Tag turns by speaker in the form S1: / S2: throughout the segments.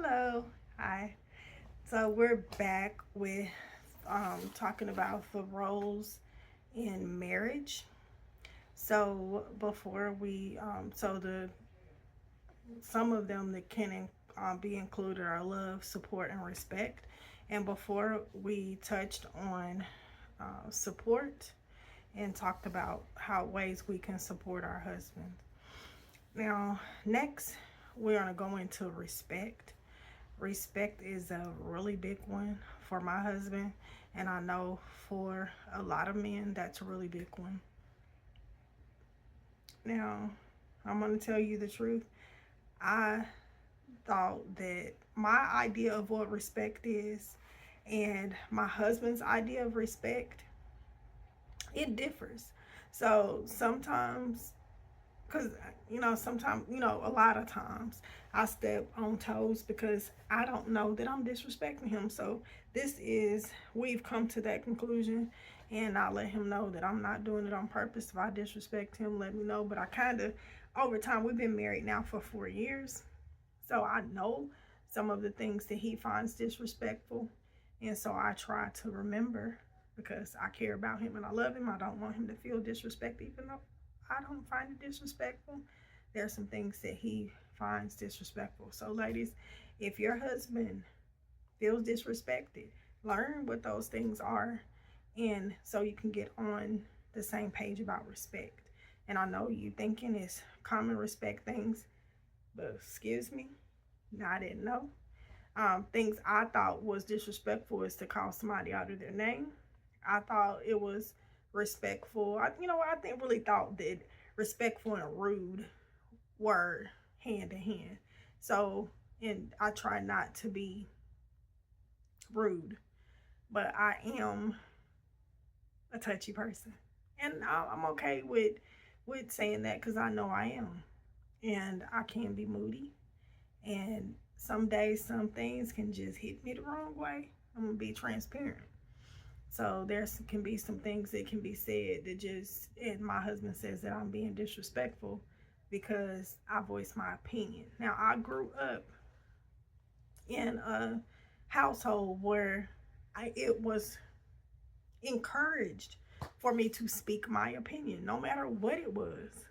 S1: Hello. Hi. So we're back with talking about the roles in marriage. So before we so the some of them that can be included are love, support, and respect. And before we touched on support and talked about how ways we can support our husband. Now, next we're gonna go into respect. Respect is a really big one for my husband, and I know for a lot of men that's a really big one. Now, I'm going to tell you the truth. I thought that my idea of what respect is and my husband's idea of respect, it differs. So sometimes, because sometimes, a lot of times I step on toes because I don't know that I'm disrespecting him. So we've come to that conclusion, and I let him know that I'm not doing it on purpose. If I disrespect him, let me know. But I kind of, over time, we've been married now for 4 years, so I know some of the things that he finds disrespectful, and so I try to remember, because I care about him and I love him. I don't want him to feel disrespected, even though I don't find it disrespectful. There are some things that he finds disrespectful. So, ladies, if your husband feels disrespected, learn what those things are, and so you can get on the same page about respect. And I know you thinking it's common respect things, but excuse me, I didn't know. Things I thought was disrespectful is to call somebody out of their name. I thought it was respectful. I think really thought that respectful and rude were hand in hand. So, and I try not to be rude, but I am a touchy person, and I'm okay with saying that because I know I am, and I can be moody, and some days some things can just hit me the wrong way. I'm gonna be transparent. So can be some things that can be said that just, and my husband says that I'm being disrespectful because I voice my opinion. Now, I grew up in a household where it was encouraged for me to speak my opinion, no matter what it was.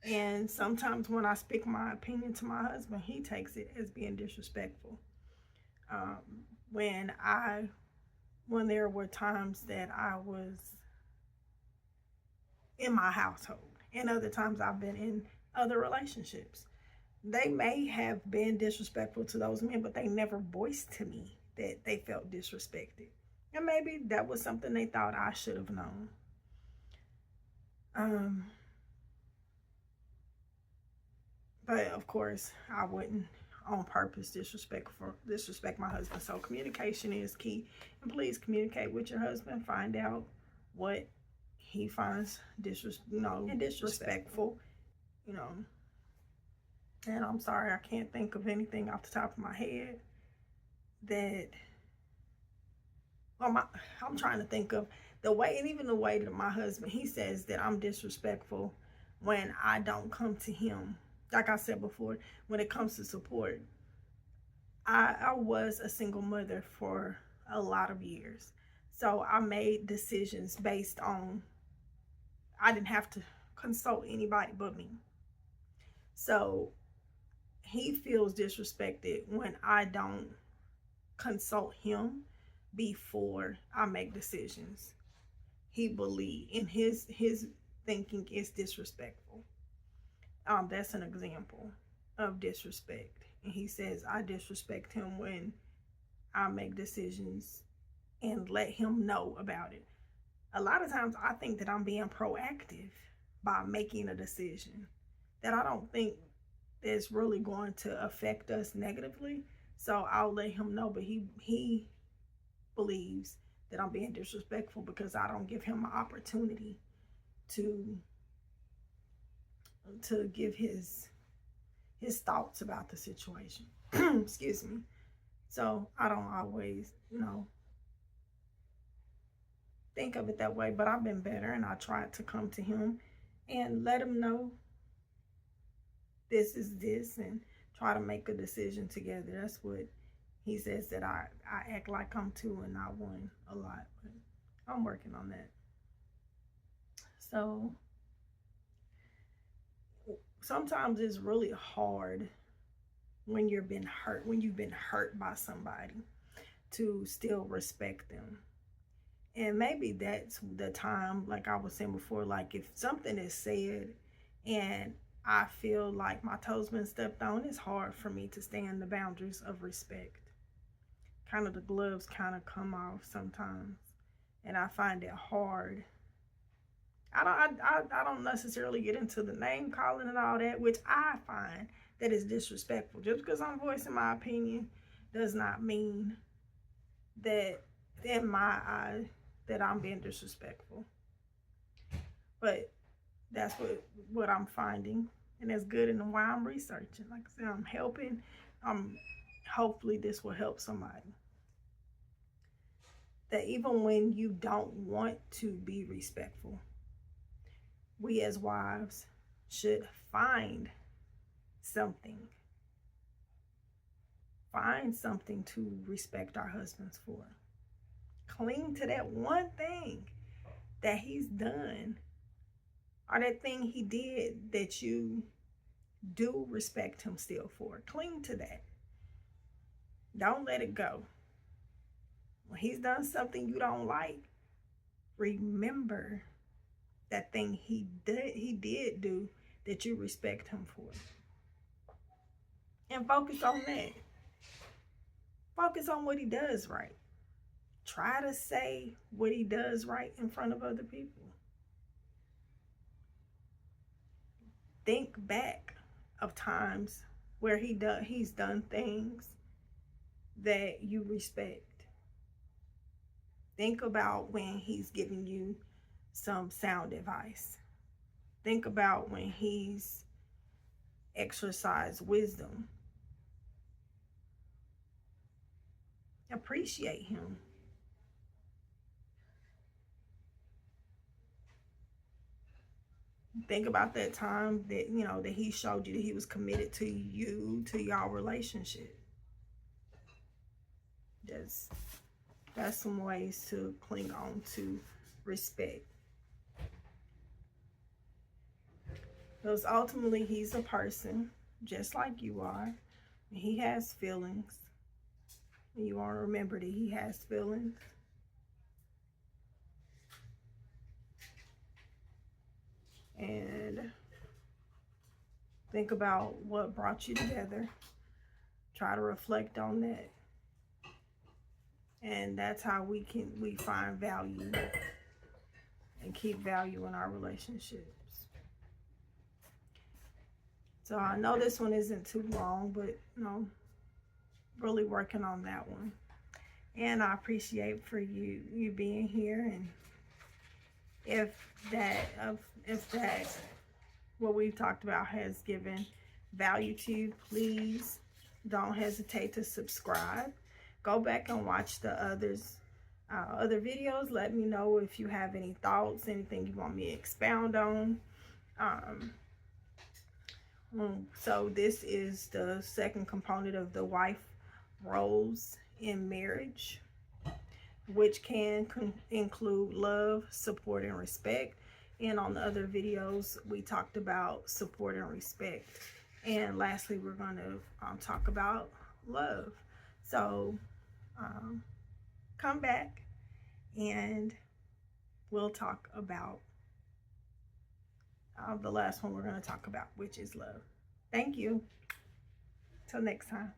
S1: And sometimes when I speak my opinion to my husband, he takes it as being disrespectful. Um, when I when there were times that I was in my household, and other times I've been in other relationships. They may have been disrespectful to those men, but they never voiced to me that they felt disrespected. And maybe that was something they thought I should have known. Um, but of course, I wouldn't on purpose disrespect my husband. So communication is key, and please communicate with your husband. Find out what he finds disrespectful. You know, and I'm sorry, I can't think of anything off the top of my head that. I'm trying to think of the way, and even the way that my husband, he says that I'm disrespectful when I don't come to him. Like I said before, when it comes to support, I was a single mother for a lot of years. So I made decisions based on, I didn't have to consult anybody but me. So he feels disrespected when I don't consult him before I make decisions. He believe in his thinking is disrespectful. That's an example of disrespect. And he says I disrespect him when I make decisions and let him know about it. A lot of times I think that I'm being proactive by making a decision that I don't think is really going to affect us negatively. So I'll let him know, but he believes that I'm being disrespectful because I don't give him an opportunity to give his thoughts about the situation. Excuse me. So I don't always, think of it that way, but I've been better, and I tried to come to him and let him know this is this, and try to make a decision together. That's what he says that I act like I'm two and not one a lot. But I'm working on that. So sometimes it's really hard when you've been hurt by somebody, to still respect them. And maybe that's the time, like I was saying before, like if something is said and I feel like my toes been stepped on, it's hard for me to stand the boundaries of respect. Kind of the gloves kind of come off sometimes, and I find it hard. I don't necessarily get into the name calling and all that, which I find that is disrespectful. Just because I'm voicing my opinion does not mean that in my eye that I'm being disrespectful. But that's what I'm finding, and that's good. And why I'm researching, like I said, I'm helping. Hopefully this will help somebody. That even when you don't want to be respectful, we as wives should find something. Find something to respect our husbands for. Cling to that one thing that he's done, or that thing he did that you do respect him still for. Cling to that. Don't let it go. When he's done something you don't like, remember that thing he did do that you respect him for. And focus on that. Focus on what he does right. Try to say what he does right in front of other people. Think back of times where he's done things that you respect. Think about when he's giving you some sound advice. Think about when he's exercised wisdom. Appreciate him. Think about that time that, that he showed you that he was committed to you, to your relationship. That's some ways to cling on to respect. Because ultimately he's a person just like you are. He has feelings. And you want to remember that he has feelings. And think about what brought you together. Try to reflect on that. And that's how we find value and keep value in our relationships. So I know this one isn't too long, but really working on that one. And I appreciate for you being here. And if that what we've talked about has given value to you, please don't hesitate to subscribe. Go back and watch the other videos. Let me know if you have any thoughts, anything you want me to expound on. So this is the second component of the wife roles in marriage, which can include love, support, and respect. And on the other videos, we talked about support and respect. And lastly, we're going to talk about love. So come back and we'll talk about the last one we're going to talk about, which is love. Thank you. Till next time.